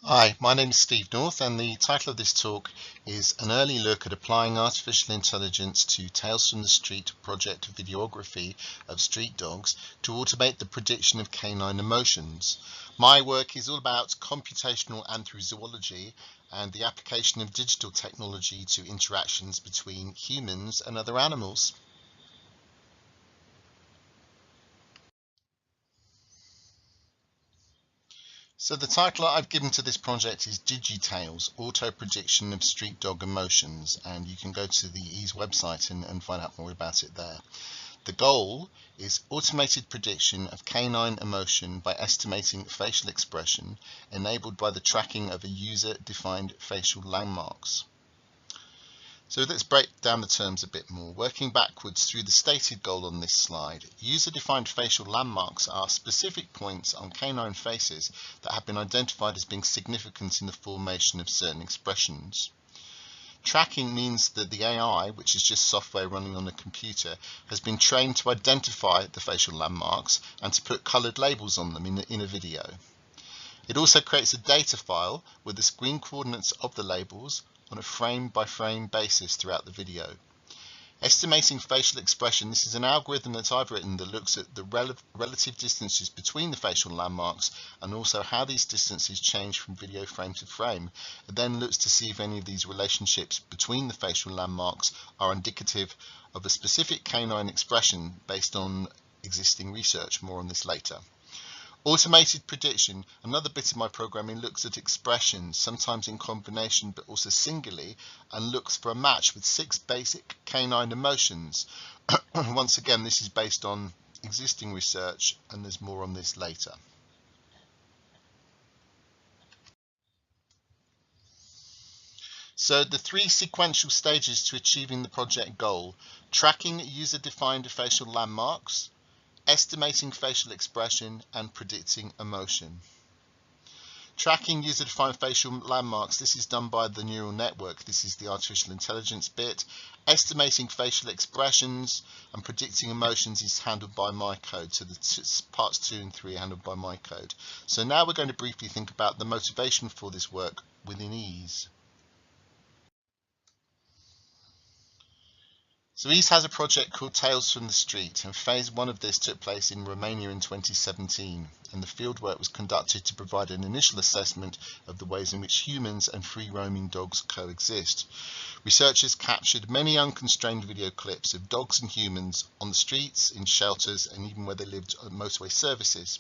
Hi, my name is Steve North, and the title of this talk is An Early Look at Applying Artificial Intelligence to Tales from the Street project videography of street dogs to automate the prediction of canine emotions. My work is all about computational anthrozoology and the application of digital technology to interactions between humans and other animals. So the title I've given to this project is Digi Tails, Auto Prediction of Street Dog Emotions, and you can go to the EASE website and find out more about it there. The goal is automated prediction of canine emotion by estimating facial expression enabled by the tracking of a user-defined facial landmarks. So let's break down the terms a bit more. Working backwards through the stated goal on this slide, user-defined facial landmarks are specific points on canine faces that have been identified as being significant in the formation of certain expressions. Tracking means that the AI, which is just software running on a computer, has been trained to identify the facial landmarks and to put coloured labels on them in a video. It also creates a data file with the screen coordinates of the labels on a frame-by-frame basis throughout the video. Estimating facial expression, this is an algorithm that I've written that looks at the relative distances between the facial landmarks and also how these distances change from video frame to frame. It then looks to see if any of these relationships between the facial landmarks are indicative of a specific canine expression based on existing research. More on this later. Automated prediction, another bit of my programming, looks at expressions, sometimes in combination but also singly, and looks for a match with 6 basic canine emotions. Once again, this is based on existing research, and there's more on this later. So the 3 sequential stages to achieving the project goal: tracking user-defined facial landmarks, estimating facial expression, and predicting emotion. Tracking user-defined facial landmarks, this is done by the neural network. This is the artificial intelligence bit. Estimating facial expressions and predicting emotions is handled by my code. So the parts 2 and 3 are handled by my code. So now we're going to briefly think about the motivation for this work within EASE. So EASE has a project called Tales from the Street, and phase 1 of this took place in Romania in 2017, and the fieldwork was conducted to provide an initial assessment of the ways in which humans and free-roaming dogs coexist. Researchers captured many unconstrained video clips of dogs and humans on the streets, in shelters, and even where they lived at motorway services.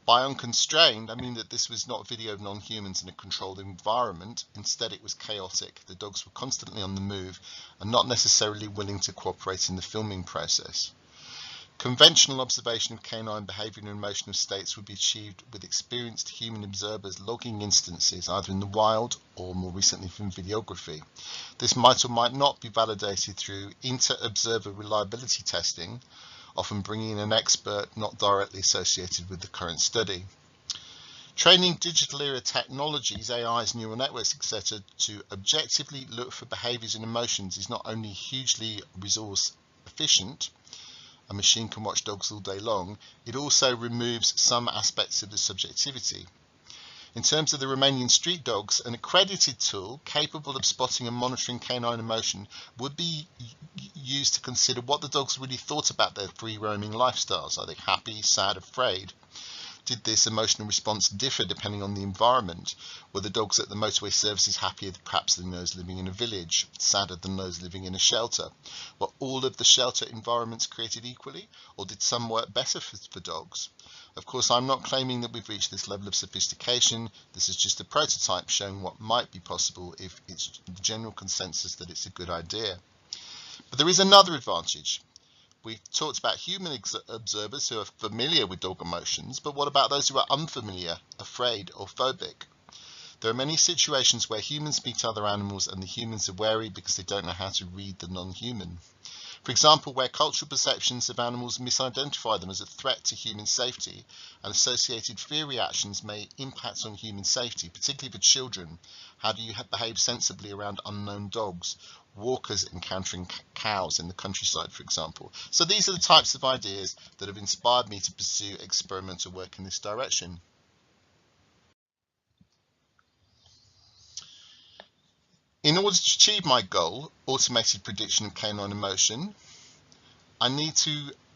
By unconstrained, I mean that this was not video of non-humans in a controlled environment. Instead, it was chaotic. The dogs were constantly on the move and not necessarily willing to cooperate in the filming process. Conventional observation of canine behaviour and emotional states would be achieved with experienced human observers logging instances either in the wild or more recently from videography. This might or might not be validated through inter-observer reliability testing, often bringing in an expert not directly associated with the current study. Training digital era technologies, AIs, neural networks, etc., to objectively look for behaviours and emotions is not only hugely resource efficient, a machine can watch dogs all day long, it also removes some aspects of the subjectivity. In terms of the Romanian street dogs, an accredited tool capable of spotting and monitoring canine emotion would be used to consider what the dogs really thought about their free-roaming lifestyles. Are they happy, sad, afraid? Did this emotional response differ depending on the environment? Were the dogs at the motorway services happier perhaps than those living in a village, sadder than those living in a shelter? Were all of the shelter environments created equally, or did some work better for dogs? Of course, I'm not claiming that we've reached this level of sophistication. This is just a prototype showing what might be possible if it's the general consensus that it's a good idea. But there is another advantage. We've talked about human observers who are familiar with dog emotions, but what about those who are unfamiliar, afraid, or phobic? There are many situations where humans meet other animals and the humans are wary because they don't know how to read the non-human. For example, where cultural perceptions of animals misidentify them as a threat to human safety, and associated fear reactions may impact on human safety, particularly for children. How do you behave sensibly around unknown dogs? Walkers encountering cows in the countryside, for example. So these are the types of ideas that have inspired me to pursue experimental work in this direction. In order to achieve my goal, automated prediction of canine emotion, I need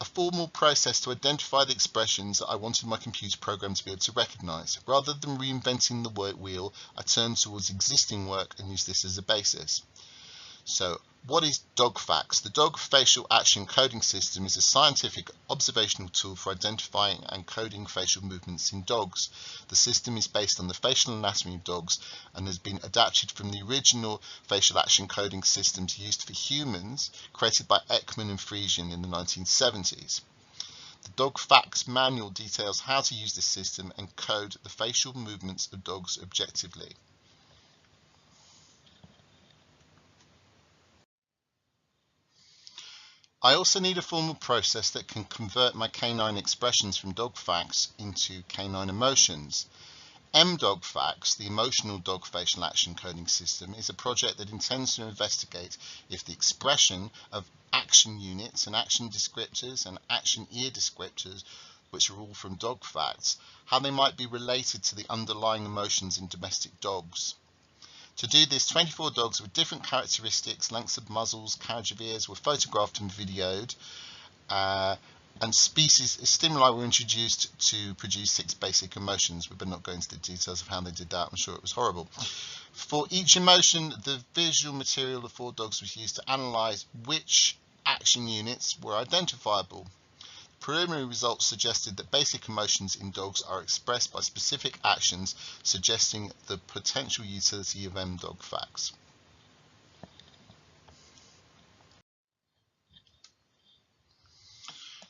a formal process to identify the expressions that I wanted my computer program to be able to recognize. Rather than reinventing the wheel, I turned towards existing work and used this as a basis. So, what is DogFax? The Dog Facial Action Coding System is a scientific observational tool for identifying and coding facial movements in dogs. The system is based on the facial anatomy of dogs and has been adapted from the original facial action coding systems used for humans, created by Ekman and Friesian in the 1970s. The DogFax manual details how to use this system and code the facial movements of dogs objectively. I also need a formal process that can convert my canine expressions from DogFax into canine emotions. MDogFax, the Emotional Dog Facial Action Coding System, is a project that intends to investigate if the expression of action units and action descriptors and action ear descriptors, which are all from DogFax, how they might be related to the underlying emotions in domestic dogs. To do this, 24 dogs with different characteristics, lengths of muzzles, carriage of ears were photographed and videoed, and species stimuli were introduced to produce 6 basic emotions. We better not go into the details of how they did that. I'm sure it was horrible. For each emotion, the visual material of 4 dogs was used to analyse which action units were identifiable. Preliminary results suggested that basic emotions in dogs are expressed by specific actions, suggesting the potential utility of MDogFax.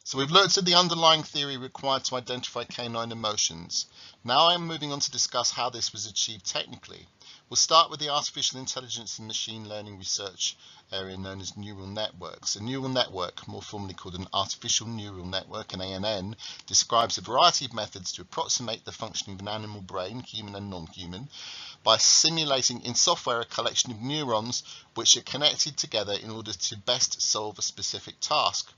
So we've looked at the underlying theory required to identify canine emotions. Now I am moving on to discuss how this was achieved technically. We'll start with the artificial intelligence and machine learning research area known as neural networks. A neural network, more formally called an artificial neural network, an ANN, describes a variety of methods to approximate the functioning of an animal brain, human and non-human, by simulating in software a collection of neurons which are connected together in order to best solve a specific task.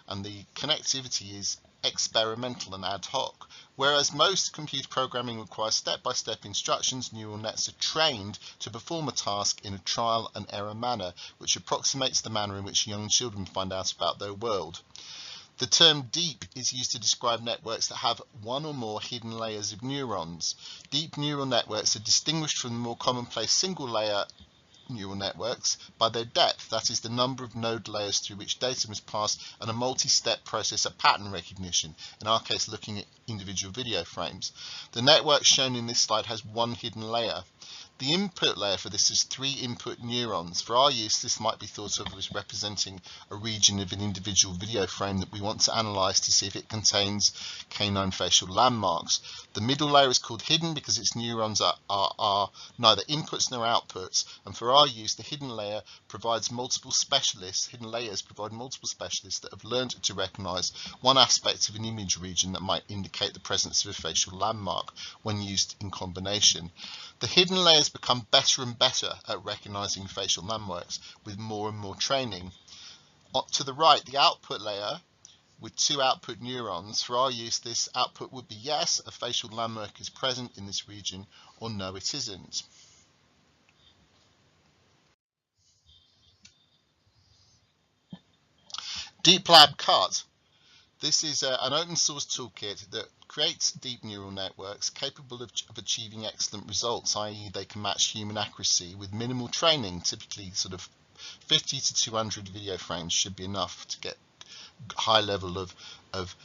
And the connectivity is experimental and ad hoc. Whereas most computer programming requires step-by-step instructions, neural nets are trained to perform a task in a trial and error manner, which approximates the manner in which young children find out about their world. The term deep is used to describe networks that have one or more hidden layers of neurons. Deep neural networks are distinguished from the more commonplace single-layer neural networks by their depth, that is the number of node layers through which data must pass, and a multi-step process of pattern recognition, in our case looking at individual video frames. The network shown in this slide has one hidden layer. The input layer for this is 3 input neurons. For our use, this might be thought of as representing a region of an individual video frame that we want to analyse to see if it contains canine facial landmarks. The middle layer is called hidden because its neurons are neither inputs nor outputs, and for our use, the hidden layer provides multiple specialists. Hidden layers provide multiple specialists that have learned to recognise one aspect of an image region that might indicate the presence of a facial landmark when used in combination. The hidden layers become better and better at recognising facial landmarks with more and more training. Up to the right, the output layer with 2 output neurons. For our use, this output would be yes, a facial landmark is present in this region, or no, it isn't. DeepLab Cut. This is an open source toolkit that creates deep neural networks capable of achieving excellent results, i.e. they can match human accuracy with minimal training. Typically sort of 50 to 200 video frames should be enough to get high level of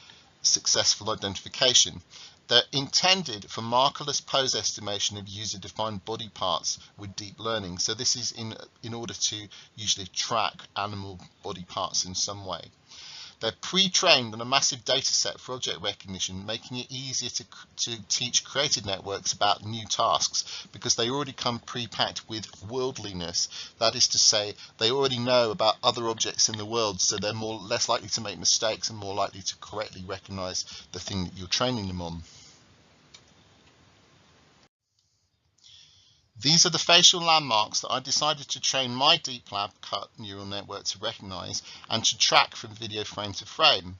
successful identification. They're intended for markerless pose estimation of user-defined body parts with deep learning. So this is in order to usually track animal body parts in some way. They're pre-trained on a massive data set for object recognition, making it easier to teach created networks about new tasks because they already come pre-packed with worldliness. That is to say, they already know about other objects in the world, so they're less likely to make mistakes and more likely to correctly recognize the thing that you're training them on. These are the facial landmarks that I decided to train my DeepLab Cut neural network to recognize and to track from video frame to frame.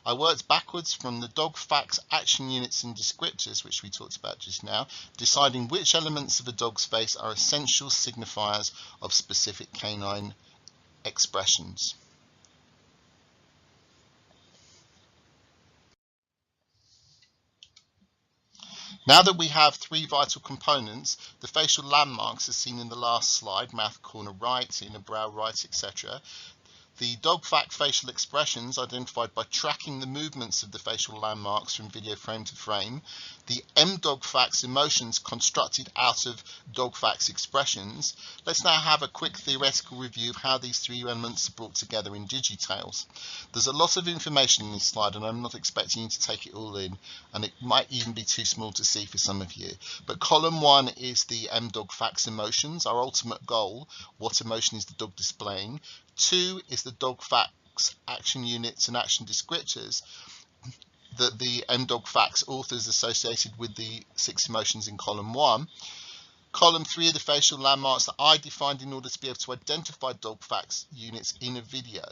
I worked backwards from the dog facts, action units and descriptors, which we talked about just now, deciding which elements of a dog's face are essential signifiers of specific canine expressions. Now that we have three vital components, the facial landmarks as seen in the last slide, mouth corner right, inner brow right, etc., the dog fact facial expressions identified by tracking the movements of the facial landmarks from video frame to frame, the dog facts emotions constructed out of dog facts expressions. Let's now have a quick theoretical review of how these three elements are brought together in Digi Tails. There's a lot of information in this slide and I'm not expecting you to take it all in, and it might even be too small to see for some of you. But column 1 is the dog facts emotions, our ultimate goal. What emotion is the dog displaying? 2 is the dog facts action units and action descriptors that the dog facts authors associated with the 6 emotions in column 1. Column 3 are the facial landmarks that I defined in order to be able to identify dog facts units in a video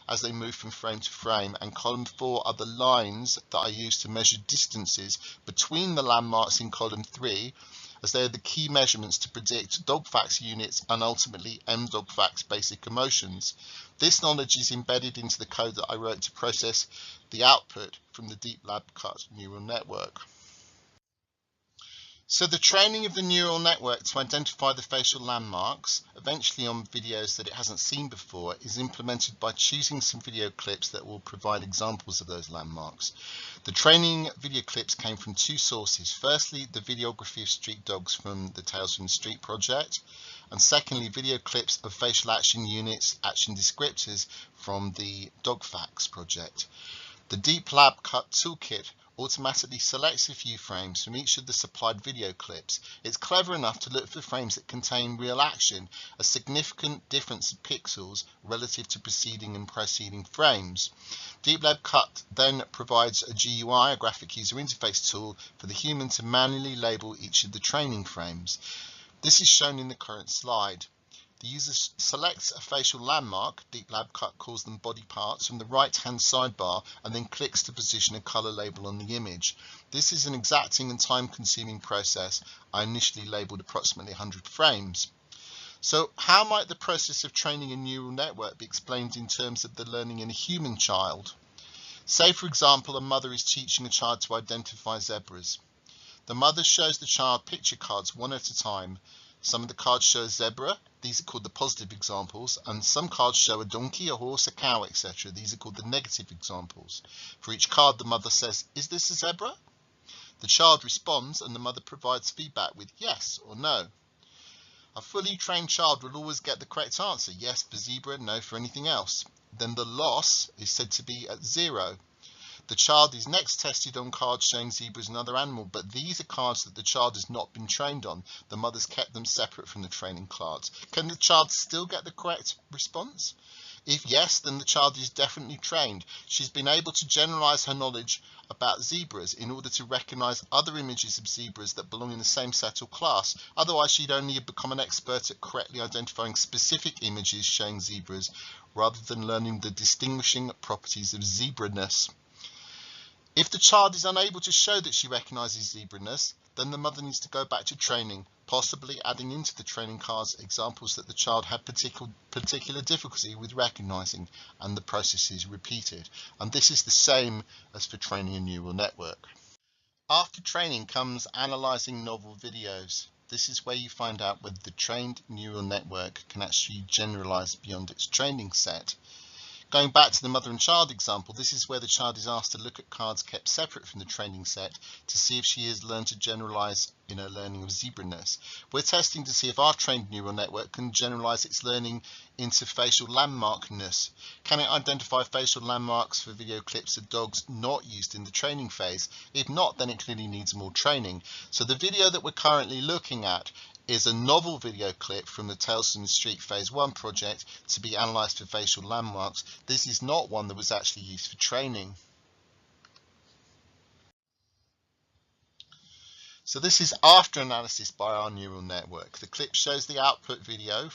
as they move from frame to frame, and column 4 are the lines that I use to measure distances between the landmarks in column 3, as they are the key measurements to predict dog facts units and ultimately dog facts basic emotions. This knowledge is embedded into the code that I wrote to process the output from the deep lab cut neural network. So the training of the neural network to identify the facial landmarks, eventually on videos that it hasn't seen before, is implemented by choosing some video clips that will provide examples of those landmarks. The training video clips came from 2 sources. Firstly, the videography of street dogs from the Tales from the Street project, and secondly, video clips of facial action units, action descriptors from the Dog Facts project. The Deep Lab Cut toolkit automatically selects a few frames from each of the supplied video clips. It's clever enough to look for frames that contain real action, a significant difference of pixels relative to preceding and preceding frames. Deep Lab Cut then provides a GUI, a graphic user interface tool, for the human to manually label each of the training frames. This is shown in the current slide. The user selects a facial landmark, Deep Lab Cut calls them body parts, from the right-hand sidebar and then clicks to position a color label on the image. This is an exacting and time-consuming process. I initially labeled approximately 100 frames. So how might the process of training a neural network be explained in terms of the learning in a human child? Say, for example, a mother is teaching a child to identify zebras. The mother shows the child picture cards one at a time. Some of the cards show a zebra, these are called the positive examples, and some cards show a donkey, a horse, a cow, etc. These are called the negative examples. For each card, the mother says, "Is this a zebra?" The child responds and the mother provides feedback with yes or no. A fully trained child will always get the correct answer, yes for zebra, no for anything else. Then the loss is said to be at 0. The child is next tested on cards showing zebras and other animals, but these are cards that the child has not been trained on. The mother's kept them separate from the training cards. Can the child still get the correct response? If yes, then the child is definitely trained. She's been able to generalize her knowledge about zebras in order to recognize other images of zebras that belong in the same set or class. Otherwise, she'd only have become an expert at correctly identifying specific images showing zebras, rather than learning the distinguishing properties of zebra-ness. If the child is unable to show that she recognises zebra-ness, then the mother needs to go back to training, possibly adding into the training cards examples that the child had particular difficulty with recognising, and the process is repeated. And this is the same as for training a neural network. After training comes analysing novel videos. This is where you find out whether the trained neural network can actually generalise beyond its training set. Going back to the mother and child example, this is where the child is asked to look at cards kept separate from the training set to see if she has learned to generalise in her learning of zebra-ness. We're testing to see if our trained neural network can generalise its learning into facial landmarkness. Can it identify facial landmarks for video clips of dogs not used in the training phase? If not, then it clearly needs more training. So the video that we're currently looking at is a novel video clip from the Tales from the Street Phase 1 project to be analysed for facial landmarks. This is not one that was actually used for training. So this is after analysis by our neural network. The clip shows the output video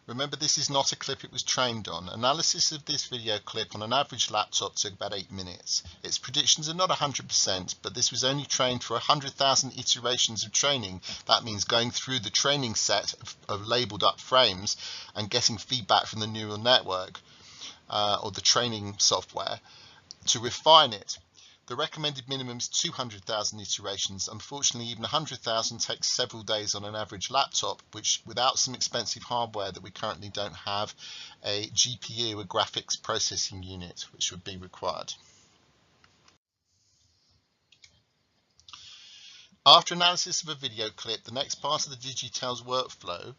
Remember, this is not a clip it was trained on. Analysis of this video clip on an average laptop took about 8 minutes. Its predictions are not 100%, but this was only trained for 100,000 iterations of training. That means going through the training set of labeled up frames and getting feedback from the neural network or the training software to refine it. The recommended minimum is 200,000 iterations. Unfortunately, even 100,000 takes several days on an average laptop, which without some expensive hardware that we currently don't have, a GPU, a graphics processing unit, which would be required. After analysis of a video clip, the next part of the Digi Tails workflow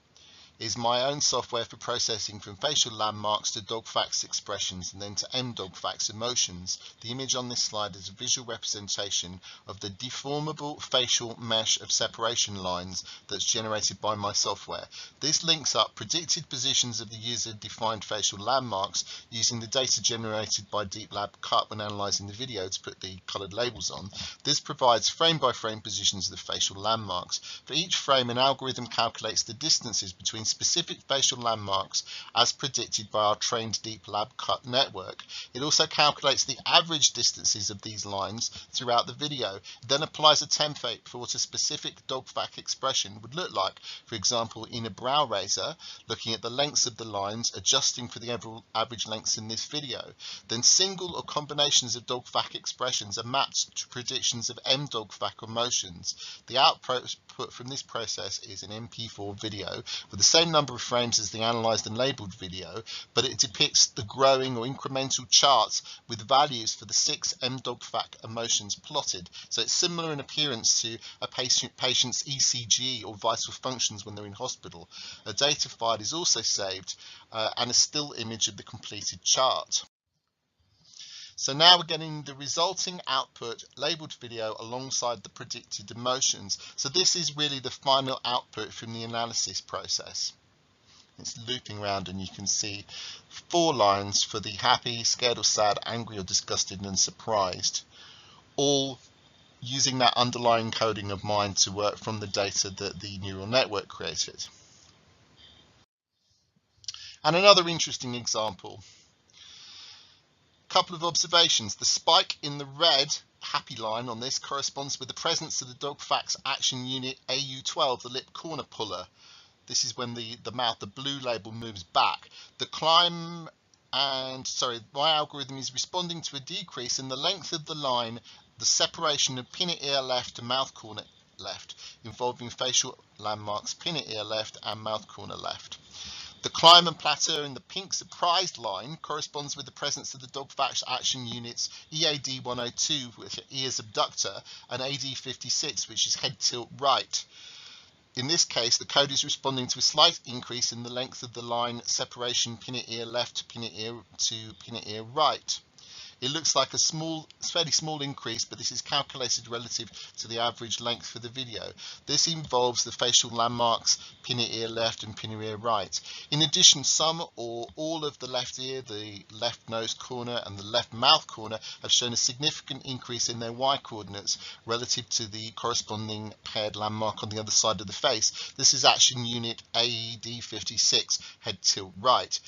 is my own software for processing from facial landmarks to dog facts expressions and then to dog facts emotions. The image on this slide is a visual representation of the deformable facial mesh of separation lines that's generated by my software. This links up predicted positions of the user-defined facial landmarks using the data generated by DeepLab Cut when analysing the video to put the coloured labels on. This provides frame-by-frame positions of the facial landmarks. For each frame, an algorithm calculates the distances between specific facial landmarks as predicted by our trained DeepLab Cut network. It also calculates the average distances of these lines throughout the video. It then applies a template for what a specific dog fact expression would look like. For example, in a brow razor, looking at the lengths of the lines, adjusting for the average lengths in this video. Then single or combinations of dog fact expressions are mapped to predictions of dog fact emotions. The output from this process is an MP4 video with the same number of frames as the analysed and labelled video, but it depicts the growing or incremental charts with values for the 6 dog fact emotions plotted. So it's similar in appearance to a patient's ECG or vital functions when they're in hospital. A data file is also saved and a still image of the completed chart. So now we're getting the resulting output labelled video alongside the predicted emotions. So this is really the final output from the analysis process. It's looping around and you can see 4 lines for the happy, scared or sad, angry or disgusted and surprised, all using that underlying coding of mine to work from the data that the neural network created. And another interesting example. Couple of observations. The spike in the red happy line on this corresponds with the presence of the dog facts action unit AU12, the lip corner puller. This is when the mouth, the blue label, moves back. The climb and, my algorithm is responding to a decrease in the length of the line, the separation of pinna ear left to mouth corner left, involving facial landmarks pinna ear left and mouth corner left. The climb and plateau in the pink surprised line corresponds with the presence of the dog facts action units EAD102, which are ears abductor, and AD56, which is head tilt right. In this case, the code is responding to a slight increase in the length of the line separation pinna ear left to pinna ear right. It looks like a fairly small increase, but this is calculated relative to the average length for the video. This involves the facial landmarks pinna ear left and pinna ear right. In addition, some or all of the left ear, the left nose corner and the left mouth corner have shown a significant increase in their Y coordinates relative to the corresponding paired landmark on the other side of the face. This is action unit AED56, head tilt right.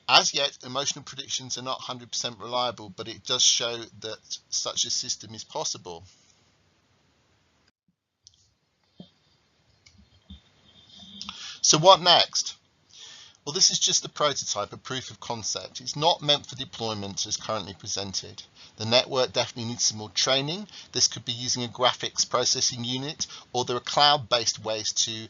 As yet, emotional predictions are not 100% reliable, but it does show that such a system is possible. So what next? Well, this is just a prototype, a proof of concept. It's not meant for deployment as currently presented. The network definitely needs some more training. This could be using a graphics processing unit, or there are cloud-based ways to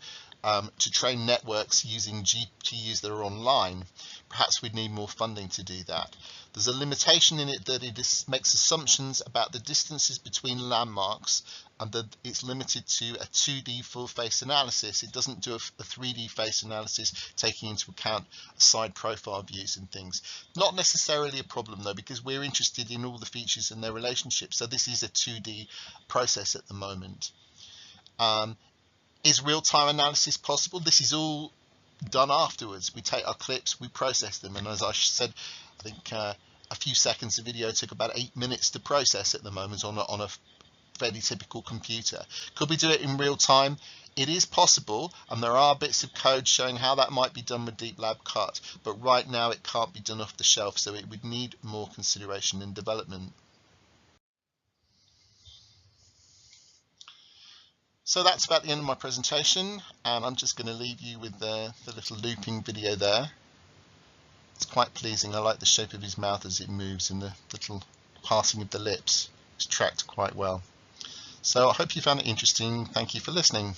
train networks using GPUs that are online. Perhaps we'd need more funding to do that. There's a limitation in it that it makes assumptions about the distances between landmarks and that it's limited to a 2D full face analysis. It doesn't do a 3D face analysis taking into account side profile views and things. Not necessarily a problem though, because we're interested in all the features and their relationships. So this is a 2D process at the moment. Is real-time analysis possible? This is all done afterwards. We take our clips, we process them, and as I said, I think a few seconds of video took about 8 minutes to process at the moment on a fairly typical computer. Could we do it in real time? It is possible, and there are bits of code showing how that might be done with Deep Lab Cut, but right now it can't be done off the shelf, so it would need more consideration and development. So that's about the end of my presentation, and I'm just going to leave you with the little looping video there. It's quite pleasing. I like the shape of his mouth as it moves and the little passing of the lips. It's tracked quite well. So I hope you found it interesting. Thank you for listening.